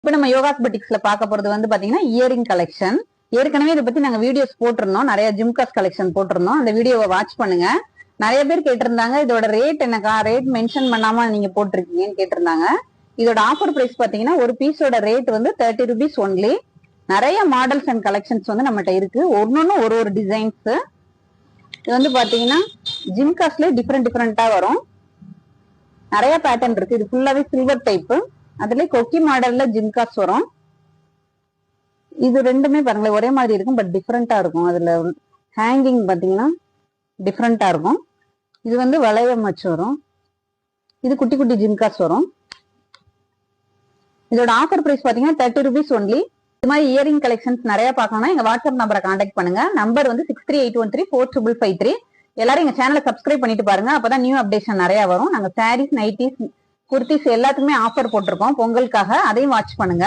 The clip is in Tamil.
இப்ப நம்ம யோகாஸ் புட்டிக்ஸ்ல பார்க்க போறது வந்து பாத்தீங்கன்னா இயரிங் கலெக்ஷன். ஏற்கனவே இதை பத்தி நாங்க வீடியோஸ் போட்டிருந்தோம், நிறைய ஜிம்காஸ் கலெக்ஷன் போட்டிருந்தோம். அந்த வீடியோவை வாட்ச் பண்ணுங்க. நிறைய பேர் கேட்டிருந்தாங்க இதோட ரேட் என்னக்கா, ரேட் மென்ஷன் பண்ணாம நீங்க போட்டிருக்கீங்கன்னு கேட்டிருந்தாங்க. இதோட ஆஃபர் பிரைஸ் பாத்தீங்கன்னா ஒரு பீஸோட ரேட் வந்து 30 rupees ஒன்லி. நிறைய மாடல்ஸ் அண்ட் கலெக்ஷன்ஸ் வந்து நம்மகிட்ட இருக்கு, ஒன்னொன்னு ஒரு ஒரு டிசைன்ஸ். இது வந்து பாத்தீங்கன்னா ஜிம்காஸ்ல டிஃப்ரெண்டா வரும், நிறைய பேட்டர்ன் இருக்கு. இது ஃபுல்லாவே சில்வர் டைப், அதுல கொக்கி மாடல்ல ஜிம்காஸ் வரும். இது ரெண்டுமே பாருங்களேன் ஒரே மாதிரி இருக்கும், பட் டிஃப்ரெண்டா இருக்கும். அதுல ஹேங்கிங் பாத்தீங்கன்னா டிஃப்ரெண்டா இருக்கும். இது வந்து வளையம் வச்சு வரும். இது குட்டி குட்டி ஜிம்காஸ் வரும். இதோட ஆஃபர் பிரைஸ் பாத்தீங்கன்னா 30 rupees ஒன்லி. இது மாதிரி இயரிங் கலெக்ஷன்ஸ் நிறைய பார்க்கணும்னா எங்க வாட்ஸ்அப் நம்பரை கான்டாக்ட் பண்ணுங்க. நம்பர் வந்து 6381345553. எல்லாரும் எங்க சேனலை சப்ஸ்கிரைப் பண்ணிட்டு பாருங்க, அப்பதான் நியூ அப்டேஷன் நிறைய வரும். நாங்க சாரீஸ், நைட்டிஸ், குர்த்திஸ் எல்லாத்துக்குமே ஆஃபர் போட்டிருக்கோம் பொங்கலுக்காக, அதையும் வாட்ச் பண்ணுங்க.